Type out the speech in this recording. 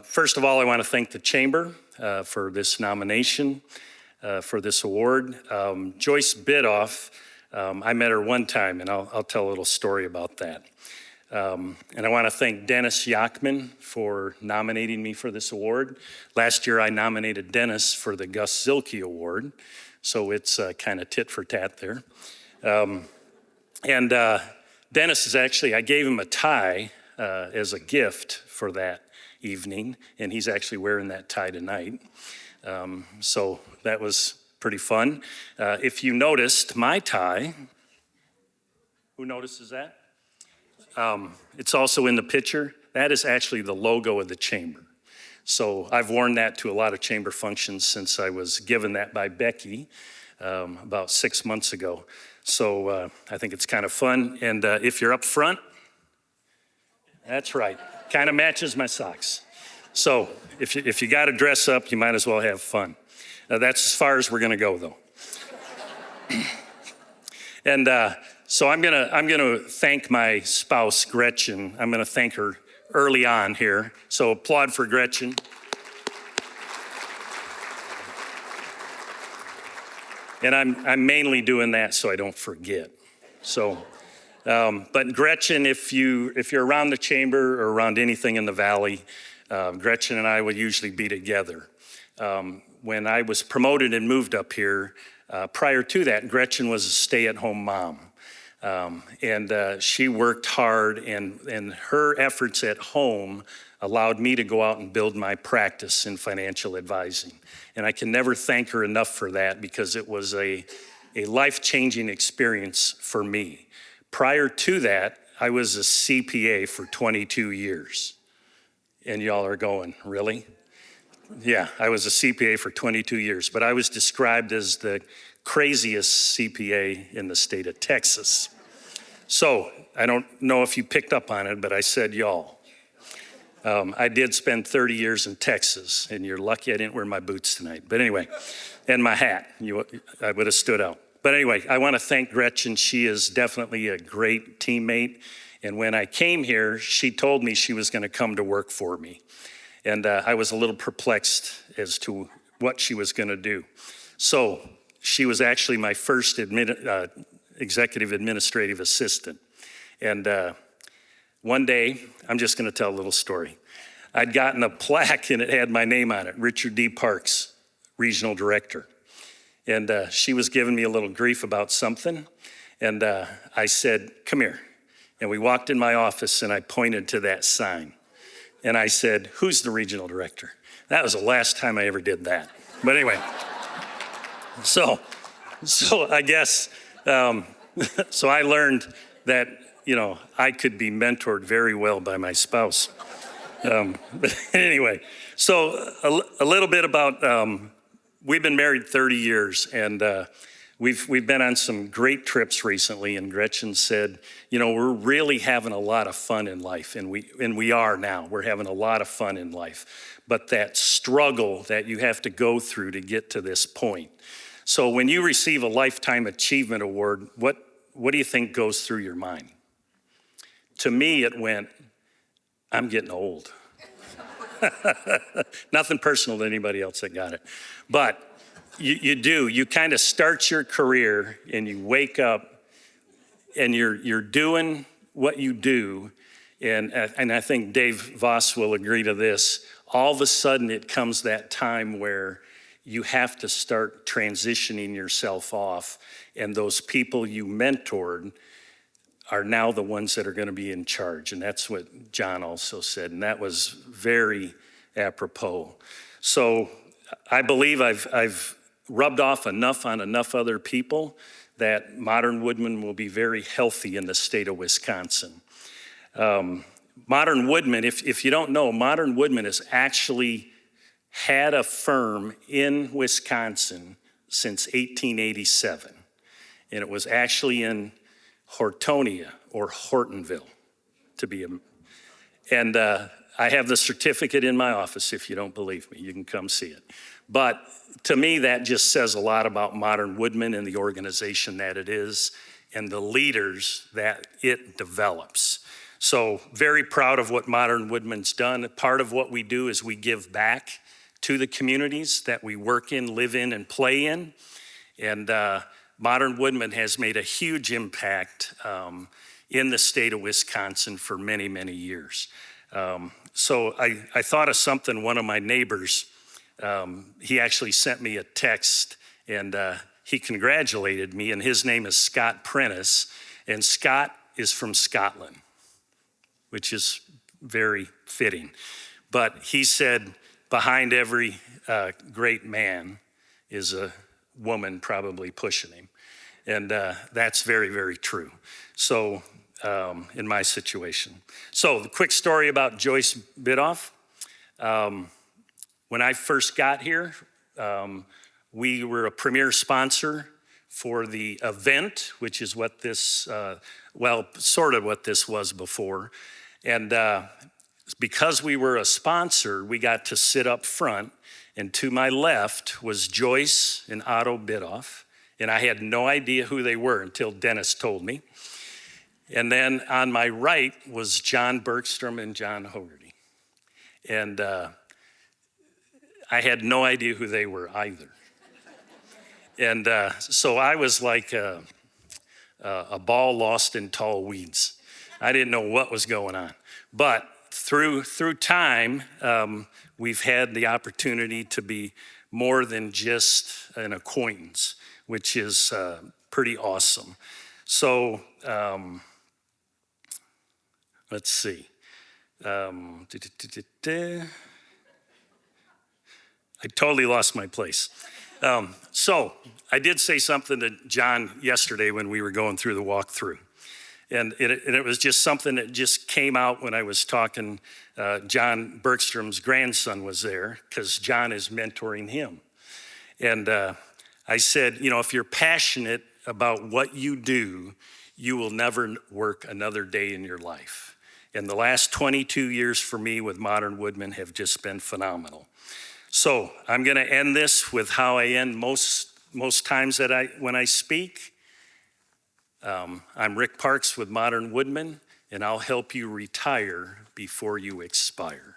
First of all, I want to thank the Chamber for this nomination, for this award. Joyce Bytof, I met her one time, and I'll tell a little story about that. And I want to thank Dennis Yachman for nominating me for this award. Last year, I nominated Dennis for the Gus Zilke Award, so it's kind of tit for tat there. And Dennis is actually, I gave him a tie as a gift for that evening, and he's actually wearing that tie tonight. So that was pretty fun. If you noticed my tie, who notices that? It's also in the picture. That is actually the logo of the chamber. So I've worn that to a lot of chamber functions since I was given that by Becky about 6 months ago. So I think it's kind of fun. And if you're up front, that's right. Kind of matches my socks. So if you got to dress up, you might as well have fun. That's as far as we're going to go, though. And so I'm gonna thank my spouse, Gretchen. I'm gonna thank her early on here. So applaud for Gretchen. And I'm mainly doing that so I don't forget. So, but Gretchen, if you're around the chamber or around anything in the valley, Gretchen and I would usually be together. When I was promoted and moved up here, prior to that, Gretchen was a stay-at-home mom. And she worked hard, and her efforts at home allowed me to go out and build my practice in financial advising. And I can never thank her enough for that, because it was a life-changing experience for me. Prior to that, I was a CPA for 22 years. And y'all are going, really? Yeah, I was a CPA for 22 years, but I was described as the craziest CPA in the state of Texas. So I don't know if you picked up on it, but I said y'all. I did spend 30 years in Texas, and you're lucky I didn't wear my boots tonight. But anyway, and my hat, I would have stood out. But anyway, I want to thank Gretchen. She is definitely a great teammate. And when I came here, she told me she was going to come to work for me. And I was a little perplexed as to what she was going to do. So she was actually my first executive administrative assistant. And one day, I'm just going to tell a little story. I'd gotten a plaque and it had my name on it, Richard D. Parks, Regional Director. And she was giving me a little grief about something. And I said, come here. And we walked in my office and I pointed to that sign. And I said, who's the regional director? That was the last time I ever did that. But anyway, so I guess, so I learned that, I could be mentored very well by my spouse. But anyway, so a little bit about, we've been married 30 years, and we've been on some great trips recently, and Gretchen said, we're really having a lot of fun in life, and we are now. We're having a lot of fun in life. But that struggle that you have to go through to get to this point. So when you receive a Lifetime Achievement Award, what do you think goes through your mind? To me, it went, I'm getting old. Nothing personal to anybody else that got it. But you kind of start your career and you wake up and you're doing what you do. And I think Dave Voss will agree to this. All of a sudden it comes that time where you have to start transitioning yourself off, and those people you mentored are now the ones that are going to be in charge. And that's what John also said, and that was very apropos. So I believe I've rubbed off enough on enough other people that Modern Woodmen will be very healthy in the state of Wisconsin. Modern Woodmen, if you don't know, Modern Woodmen has actually had a firm in Wisconsin since 1887. And it was actually in Hortonia or Hortonville to be and I have the certificate in my office. If you don't believe me, you can come see it. But to me, that just says a lot about Modern Woodmen and the organization that it is and the leaders that it develops. So very proud of what Modern Woodman's done. Part of what we do is we give back to the communities that we work in, live in, and play in. And Modern Woodman has made a huge impact in the state of Wisconsin for many, many years. So I thought of something, one of my neighbors, he actually sent me a text and he congratulated me, and his name is Scott Prentice, and Scott is from Scotland, which is very fitting. But he said, behind every great man is a woman probably pushing him. And that's very, very true. So in my situation. So the quick story about Joyce Bytof. When I first got here, we were a premier sponsor for the event, which is what this, sort of what this was before. And because we were a sponsor, we got to sit up front, and to my left was Joyce and Otto Bytof, and I had no idea who they were until Dennis told me. And then on my right was John Bergstrom and John Hogarty. And I had no idea who they were either. And so I was like a ball lost in tall weeds. I didn't know what was going on. But through time, we've had the opportunity to be more than just an acquaintance, which is pretty awesome. So let's see. I totally lost my place. So I did say something to John yesterday when we were going through the walkthrough. And it was just something that just came out when I was talking. John Bergstrom's grandson was there because John is mentoring him. And I said, you know, if you're passionate about what you do, you will never work another day in your life. And the last 22 years for me with Modern Woodman have just been phenomenal. So I'm going to end this with how I end most times when I speak. I'm Rick Parks with Modern Woodman, and I'll help you retire before you expire.